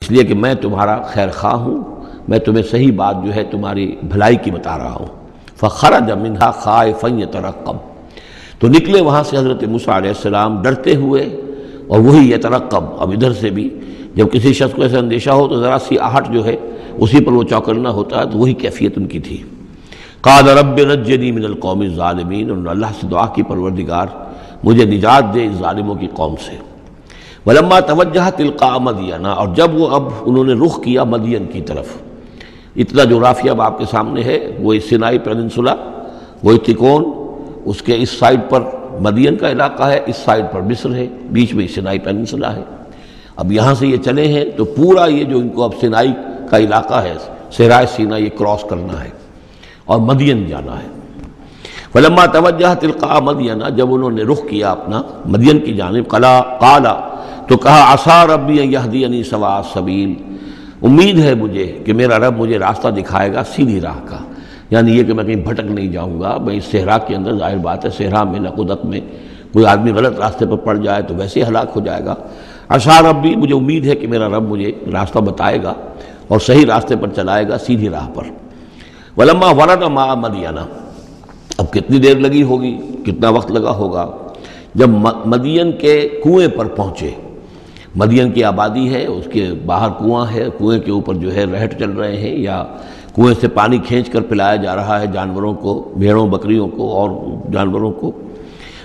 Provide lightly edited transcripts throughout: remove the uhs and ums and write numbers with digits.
اس لیے کہ میں تمہارا خیر خواہ ہوں، میں تمہیں صحیح بات جو ہے تمہاری بھلائی کی بتا رہا ہوں۔ فخرج منہا خائفا یترقب، تو نکلے وہاں سے حضرت موسیٰ علیہ السلام ڈرتے ہوئے، اور وہی یترقب، اب ادھر سے بھی جب کسی شخص کو ایسا اندیشہ ہو تو ذرا سی آہٹ جو ہے اسی پر وہ چوکنا ہوتا ہے، تو وہی کیفیت ان کی تھی۔ قال رب نجنی من القوم الظالمین، انہوں نے اللہ سے دعا کی پروردگار مجھے نجات دے اس ظالموں کی قوم سے۔ ولما توجہ تلقاء مدین، اور جب وہ اب انہوں نے رخ کیا مدین کی طرف، اتنا جغرافیہ اب آپ کے سامنے ہے، وہ سینائی پیننسولا، وہ تکون، اس کے اس سائڈ پر مدین کا علاقہ ہے، اس سائڈ پر مصر ہے، بیچ میں سینائی پیننسولا ہے۔ اب یہاں سے یہ چلے ہیں تو پورا یہ جو ان کو اب سینائی کا علاقہ ہے، صحرائے سینا، یہ کراس کرنا ہے اور مدین جانا ہے۔ فلما توجہ تلقاء مدین، جب انہوں نے رخ کیا اپنا مدین کی جانب، قال، تو کہا عسیٰ ربی ان یہدینی سواء السبیل، امید ہے مجھے کہ میرا رب مجھے راستہ دکھائے گا سیدھی راہ کا، یعنی یہ کہ میں کہیں بھٹک نہیں جاؤں گا۔ میں اس صحرا کے اندر، ظاہر بات ہے صحرا میں لقدت میں کوئی آدمی غلط راستے پر پڑ جائے تو ویسے ہلاک ہو جائے گا۔ عسیٰ ربی، مجھے امید ہے کہ میرا رب مجھے راستہ بتائے گا اور صحیح راستے پر چلائے گا، سیدھی راہ پر۔ ولما ورد ماء مدین، اب کتنی دیر لگی ہوگی، کتنا وقت لگا ہوگا، جب مدین کے کنویں پر پہنچے۔ مدین کی آبادی ہے، اس کے باہر کنواں ہے، کنویں کے اوپر جو ہے رہٹ چل رہے ہیں، یا کنویں سے پانی کھینچ کر پلایا جا رہا ہے جانوروں کو، بھیڑوں بکریوں کو اور جانوروں کو۔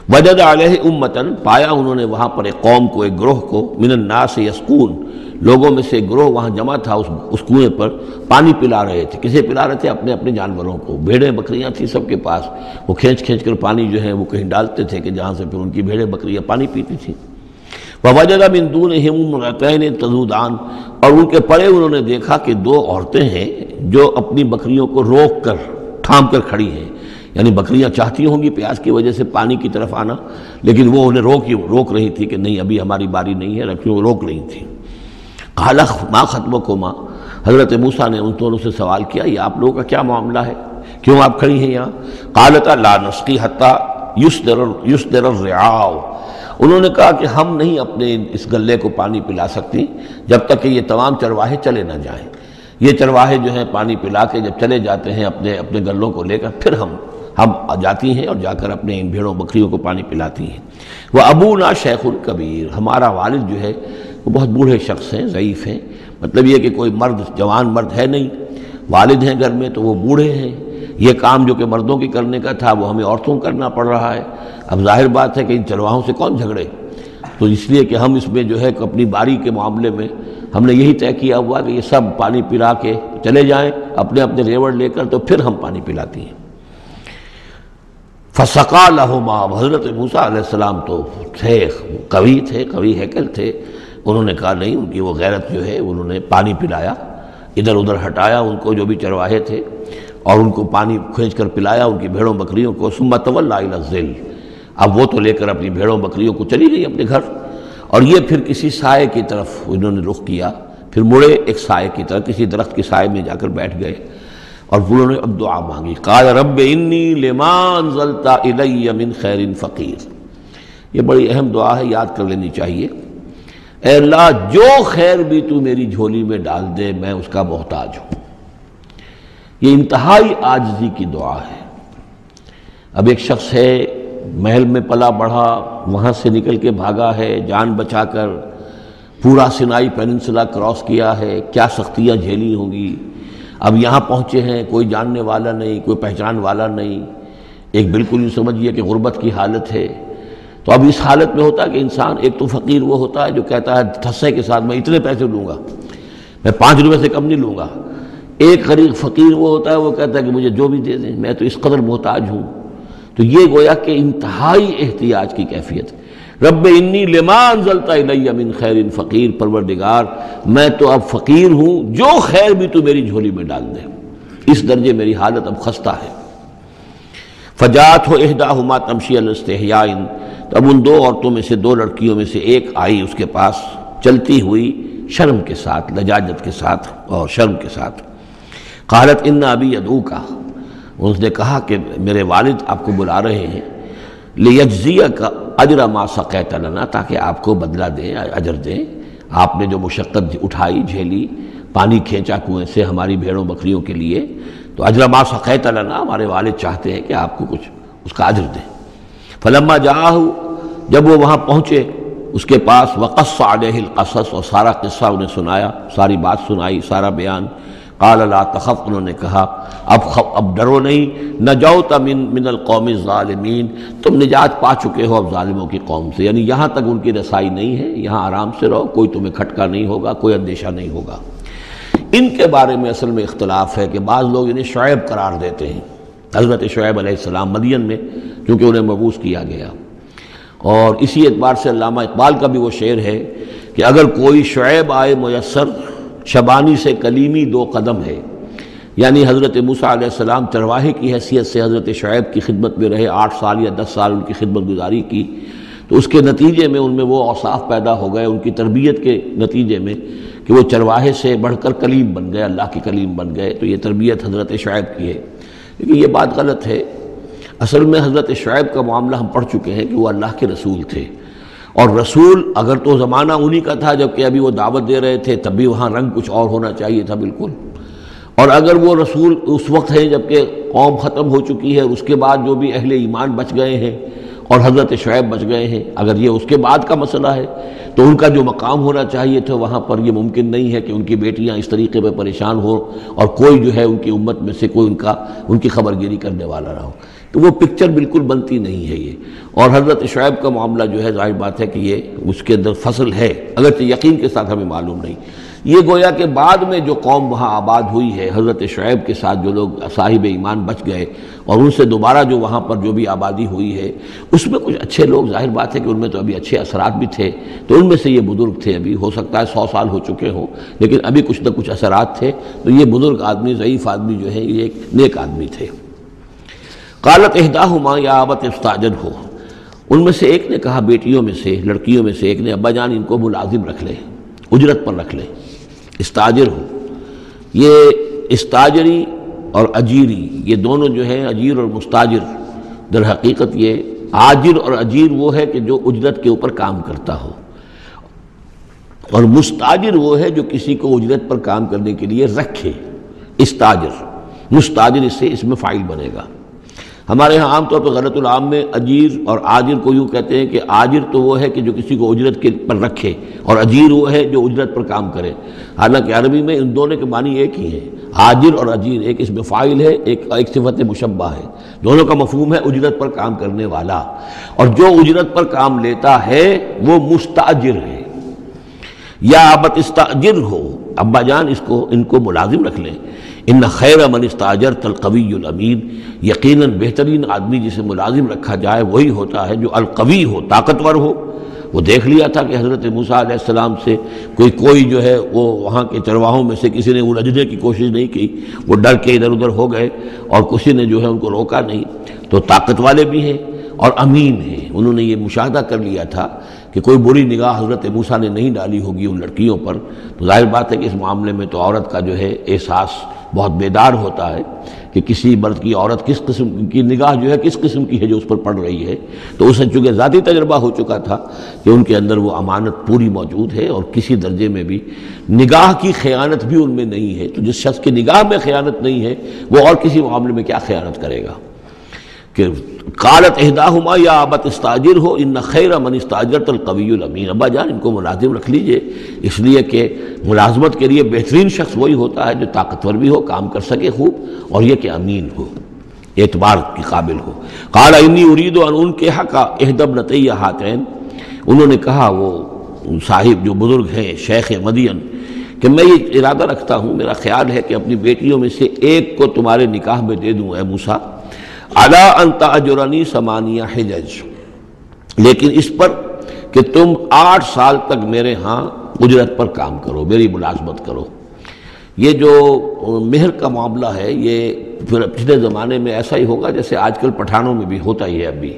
وجد علیہ امتن، پایا انہوں نے وہاں پر ایک قوم کو، ایک گروہ کو، من الناس یسقون، لوگوں میں سے ایک گروہ وہاں جمع تھا اس کنویں پر، پانی پلا رہے تھے۔ کسے پلا رہے تھے؟ اپنے اپنے جانوروں کو، بھیڑیں بکریاں تھیں سب کے پاس، وہ کھینچ کھینچ کر پانی جو ہے وہ کہیں ڈالتے تھے کہ جہاں سے پھر ان کی بھیڑیں بکریاں پانی پیتی تھیں۔ وَوَجَدَ مِن دُونِهِمْ امْرَأَتَيْنِ تَذُودَانِ، اور ان کے پرے انہوں نے دیکھا کہ دو عورتیں ہیں جو اپنی بکریوں کو روک کر، تھام کر کھڑی ہیں، یعنی بکریاں چاہتی ہوں گی پیاس کی وجہ سے پانی کی طرف آنا، لیکن وہ انہیں روک رہی تھی کہ نہیں ابھی ہماری باری نہیں ہے، رکھیوں روک رہی تھی۔ قال ما خطبکما، حضرت موسیٰ نے ان دونوں سے سوال کیا، یہ آپ لوگوں کا کیا معاملہ ہے، کیوں آپ کھڑی ہیں یہاں؟ قالتا لا نسقی حتی یصدر الرعاء، انہوں نے کہا کہ ہم نہیں اپنے اس گلے کو پانی پلا سکتی جب تک کہ یہ تمام چرواہے چلے نہ جائیں۔ یہ چرواہے جو ہیں پانی پلا کے جب چلے جاتے ہیں اپنے گلوں کو لے کر، پھر ہم جاتی ہیں اور جا کر اپنے ان بھیڑوں بکریوں کو پانی پلاتی ہیں۔ وہ ابونا شیخ کبیر، ہمارا والد جو ہے وہ بہت بوڑھے شخص ہیں، ضعیف ہیں، مطلب یہ کہ کوئی مرد، جوان مرد ہے نہیں، والد ہیں گھر میں تو وہ بوڑھے ہیں، یہ کام جو کہ مردوں کی کرنے کا تھا وہ ہمیں عورتوں کو کرنا پڑ رہا ہے۔ اب ظاہر بات ہے کہ ان چرواہوں سے کون جھگڑے، تو اس لیے کہ ہم اس میں جو ہے اپنی باری کے معاملے میں ہم نے یہی طے کیا ہوا کہ یہ سب پانی پلا کے چلے جائیں اپنے اپنے ریوڑ لے کر، تو پھر ہم پانی پلاتی ہیں۔ فسقا لہما، حضرت موسیٰ علیہ السلام تو تھے قوی ہیکل تھے، انہوں نے کہا نہیں، ان کی وہ غیرت جو ہے انہوں نے پانی پلایا، ادھر ادھر ہٹایا ان کو جو بھی چرواہے تھے، اور ان کو پانی کھینچ کر پلایا ان کی بھیڑوں بکریوں کو۔ ثم تولی الی الظل، اب وہ تو لے کر اپنی بھیڑوں بکریوں کو چلی گئی اپنے گھر، اور یہ پھر کسی سائے کی طرف انہوں نے رخ کیا، پھر مڑے ایک سائے کی طرف، کسی درخت کے سائے میں جا کر بیٹھ گئے، اور انہوں نے اب دعا مانگی۔ قال رب انی لما انزلت الی من خیر فقیر، یہ بڑی اہم دعا ہے، یاد کر لینی چاہیے۔ اے اللہ، جو خیر بھی تو میری جھولی میں ڈال دے میں اس کا محتاج ہوں۔ یہ انتہائی عاجزی کی دعا ہے۔ اب ایک شخص ہے، محل میں پلا بڑھا، وہاں سے نکل کے بھاگا ہے جان بچا کر، پورا سینائی پیننسولا کراس کیا ہے، کیا سختیاں جھیلی ہوں گی، اب یہاں پہنچے ہیں، کوئی جاننے والا نہیں، کوئی پہچان والا نہیں، ایک بالکل یوں سمجھیے کہ غربت کی حالت ہے۔ تو اب اس حالت میں ہوتا ہے کہ انسان، ایک تو فقیر وہ ہوتا ہے جو کہتا ہے ٹھسے کے ساتھ میں اتنے پیسے لوں گا، میں 5 روپے سے کم نہیں لوں گا۔ ایک غریب فقیر وہ ہوتا ہے، وہ کہتا ہے کہ مجھے جو بھی دے دیں، میں تو اس قدر محتاج ہوں۔ تو یہ گویا کہ انتہائی احتیاج کی کیفیت ہے۔ رب انی لما انزلت الی من خیر فقیر، پروردگار میں تو اب فقیر ہوں، جو خیر بھی تو میری جھولی میں ڈال دے، اس درجے میری حالت اب خستہ ہے۔ فجاءتہ احداہما تمشی علی استحیاء، تو اب ان دو عورتوں میں سے، دو لڑکیوں میں سے ایک آئی اس کے پاس چلتی ہوئی شرم کے ساتھ، لجاجت کے ساتھ اور شرم کے ساتھ۔ قالت ان ابی یدعوک، اس نے کہا کہ میرے والد آپ کو بلا رہے ہیں، لیجزیک اجر ما سقیت لنا، تاکہ آپ کو بدلہ دیں، اجر دیں آپ نے جو مشقت اٹھائی جھیلی، پانی کھینچا کنویں سے ہماری بھیڑوں بکریوں کے لیے، تو اجر ما سقیت لنا، ہمارے والد چاہتے ہیں کہ آپ کو کچھ اس کا اجر دیں۔ فلما جاءہ، جب وہ وہاں پہنچے اس کے پاس، وقص علیہ القصص، اور سارا قصہ انہیں سنایا، ساری بات سنائی، سارا بیان۔ قال لا تخف، انہوں نے کہا اب ڈرو نہیں، نجوت من القوم الظالمین، تم نجات پا چکے ہو اب ظالموں کی قوم سے، یعنی یہاں تک ان کی رسائی نہیں ہے، یہاں آرام سے رہو، کوئی تمہیں کھٹکا نہیں ہوگا، کوئی اندیشہ نہیں ہوگا۔ ان کے بارے میں اصل میں اختلاف ہے کہ بعض لوگ انہیں شعیب قرار دیتے ہیں، حضرت شعیب علیہ السلام مدین میں کیونکہ انہیں مبعوث کیا گیا، اور اسی اعتبار سے علامہ اقبال کا بھی وہ شعر ہے کہ اگر کوئی شعیب آئے میسر، شبانی سے کلیمی دو قدم ہے، یعنی حضرت موسیٰ علیہ السلام چرواہے کی حیثیت سے حضرت شعیب کی خدمت میں رہے، 8 سال یا 10 سال ان کی خدمت گزاری کی، تو اس کے نتیجے میں ان میں وہ اوصاف پیدا ہو گئے، ان کی تربیت کے نتیجے میں، کہ وہ چرواہے سے بڑھ کر کلیم بن گئے، اللہ کے کلیم بن گئے۔ تو یہ تربیت حضرت شعیب کی ہے، لیکن یہ بات غلط ہے۔ اصل میں حضرت شعیب کا معاملہ ہم پڑھ چکے ہیں کہ وہ اللہ کے رسول تھے، اور رسول اگر تو زمانہ انہی کا تھا جبکہ ابھی وہ دعوت دے رہے تھے، تب بھی وہاں رنگ کچھ اور ہونا چاہیے تھا بالکل، اور اگر وہ رسول اس وقت ہیں جبکہ قوم ختم ہو چکی ہے، اس کے بعد جو بھی اہل ایمان بچ گئے ہیں اور حضرت شعیب بچ گئے ہیں، اگر یہ اس کے بعد کا مسئلہ ہے تو ان کا جو مقام ہونا چاہیے تھا وہاں پر یہ ممکن نہیں ہے کہ ان کی بیٹیاں اس طریقے پہ پریشان ہو اور کوئی جو ہے ان کی امت میں سے کوئی ان کی خبرگیری کرنے والا رہا ہو، تو وہ پکچر بالکل بنتی نہیں ہے یہ۔ اور حضرت شعیب کا معاملہ جو ہے ظاہر بات ہے کہ یہ اس کے اندر فصل ہے، اگرچہ یقین کے ساتھ ہمیں معلوم نہیں۔ یہ گویا کہ بعد میں جو قوم وہاں آباد ہوئی ہے حضرت شعیب کے ساتھ، جو لوگ صاحب ایمان بچ گئے اور ان سے دوبارہ جو وہاں پر جو بھی آبادی ہوئی ہے، اس میں کچھ اچھے لوگ، ظاہر بات ہے کہ ان میں تو ابھی اچھے اثرات بھی تھے، تو ان میں سے یہ بزرگ تھے، ابھی ہو سکتا ہے 100 سال ہو چکے ہوں لیکن ابھی کچھ نہ کچھ اثرات تھے، تو یہ بزرگ آدمی، ضعیف آدمی جو ہے یہ ایک نیک آدمی تھے۔ قالت احداہما یا ابت استاجرہ، ان میں سے ایک نے کہا، بیٹیوں میں سے، لڑکیوں میں سے ایک نے، ابا جان ان کو ملازم رکھ لیں، اجرت پر رکھ لیں، استاجر ہو۔ یہ استاجری اور اجیری، یہ دونوں جو ہیں اجیر اور مستاجر، در حقیقت یہ آجر اور اجیر وہ ہے کہ جو اجرت کے اوپر کام کرتا ہو، اور مستاجر وہ ہے جو کسی کو اجرت پر کام کرنے کے لیے رکھے، استاجر۔ مستاجر اس سے اس میں فاعل بنے گا۔ ہمارے ہاں عام طور پر غلط العام میں اجیر اور آجر کو یوں کہتے ہیں کہ آجر تو وہ ہے کہ جو کسی کو اجرت کے پر رکھے، اور اجیر وہ ہے جو اجرت پر کام کرے، حالانکہ عربی میں ان دونوں کے معنی ایک ہی ہے، آجر اور اجیر، ایک اس میں فاعل ہے، ایک صفت مشبہ ہے، دونوں کا مفہوم ہے اجرت پر کام کرنے والا، اور جو اجرت پر کام لیتا ہے وہ مستاجر ہے۔ یا ابت استاجر ہو، ابا جان ان کو ملازم رکھ لیں، ان خیر من استاجرت القوی الامین، یقیناً بہترین آدمی جسے ملازم رکھا جائے وہی ہوتا ہے جو القوی ہو، طاقتور ہو۔ وہ دیکھ لیا تھا کہ حضرت موسیٰ علیہ السلام سے کوئی جو ہے وہ وہاں کے چرواہوں میں سے کسی نے الجھنے کی کوشش نہیں کی، وہ ڈر کے ادھر ادھر ہو گئے اور کسی نے جو ہے ان کو روکا نہیں، تو طاقت والے بھی ہیں اور امین ہیں۔ انہوں نے یہ مشاہدہ کر لیا تھا کہ کوئی بری نگاہ حضرت موسیٰ نے نہیں ڈالی ہوگی ان لڑکیوں پر، تو ظاہر بات ہے کہ اس معاملے میں تو عورت کا جو ہے احساس بہت بیدار ہوتا ہے کہ کسی مرد کی عورت کس قسم کی نگاہ جو ہے کس قسم کی ہے جو اس پر پڑ رہی ہے، تو اسے چونکہ ذاتی تجربہ ہو چکا تھا کہ ان کے اندر وہ امانت پوری موجود ہے، اور کسی درجے میں بھی نگاہ کی خیانت بھی ان میں نہیں ہے، تو جس شخص کی نگاہ میں خیانت نہیں ہے وہ اور کسی معاملے میں کیا خیانت کرے گا۔ کہ قالت احداہما یا ابت استاجر ہو ان خیر من استاجرت القوی الامین، ابا جان ان کو ملازم رکھ لیجئے، اس لیے کہ ملازمت کے لیے بہترین شخص وہی ہوتا ہے جو طاقتور بھی ہو، کام کر سکے خوب، اور یہ کہ امین ہو، اعتبار کی قابل ہو۔ قال انی ارید ان انکحک احدی ابنتی ہاتین، انہوں نے کہا وہ صاحب جو بزرگ ہیں شیخ مدین کہ میں یہ ارادہ رکھتا ہوں، میرا خیال ہے کہ اپنی بیٹیوں میں سے ایک کو تمہارے نکاح میں دے دوں اے موسیٰ، علی ان تأجرنی 8 حجج، لیکن اس پر کہ تم 8 سال تک میرے ہاں اجرت پر کام کرو، میری ملازمت کرو۔ یہ جو مہر کا معاملہ ہے یہ پھر پچھلے زمانے میں ایسا ہی ہوگا جیسے آج کل پٹھانوں میں بھی ہوتا ہی ہے ابھی،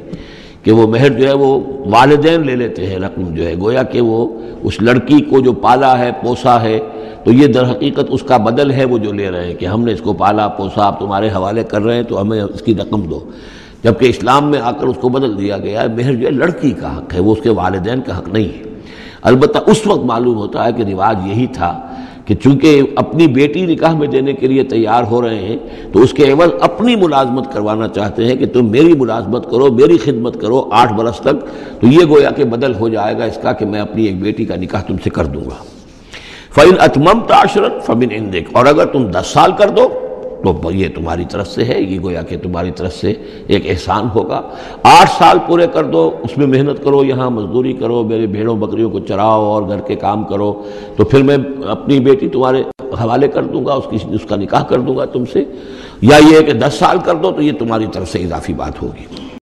کہ وہ مہر جو ہے وہ والدین لے لیتے ہیں رقم جو ہے، گویا کہ وہ اس لڑکی کو جو پالا ہے پوسا ہے، تو یہ در حقیقت اس کا بدل ہے وہ جو لے رہے ہیں کہ ہم نے اس کو پالا پوسا، آپ تمہارے حوالے کر رہے ہیں تو ہمیں اس کی رقم دو، جبکہ اسلام میں آ کر اس کو بدل دیا گیا ہے، مہر جو ہے لڑکی کا حق ہے، وہ اس کے والدین کا حق نہیں ہے۔ البتہ اس وقت معلوم ہوتا ہے کہ رواج یہی تھا کہ چونکہ اپنی بیٹی نکاح میں دینے کے لیے تیار ہو رہے ہیں تو اس کے عوض اپنی ملازمت کروانا چاہتے ہیں کہ تم میری ملازمت کرو، میری خدمت کرو 8 برس تک، تو یہ گویا کہ بدل ہو جائے گا اس کا کہ میں اپنی ایک بیٹی کا نکاح تم سے کر دوں گا۔ فَإِنْ أَتْمَمْتَ عَشْرًا فَمِنْ عِنْدِكَ، اور اگر تم 10 سال کر دو تو یہ تمہاری طرف سے ہے، یہ گویا کہ تمہاری طرف سے ایک احسان ہوگا۔ 8 سال پورے کر دو، اس میں محنت کرو، یہاں مزدوری کرو، میرے بھیڑوں بکریوں کو چراؤ اور گھر کے کام کرو، تو پھر میں اپنی بیٹی تمہارے حوالے کر دوں گا، اس کا نکاح کر دوں گا تم سے۔ یا یہ کہ 10 سال کر دو تو یہ تمہاری طرف سے اضافی بات ہوگی۔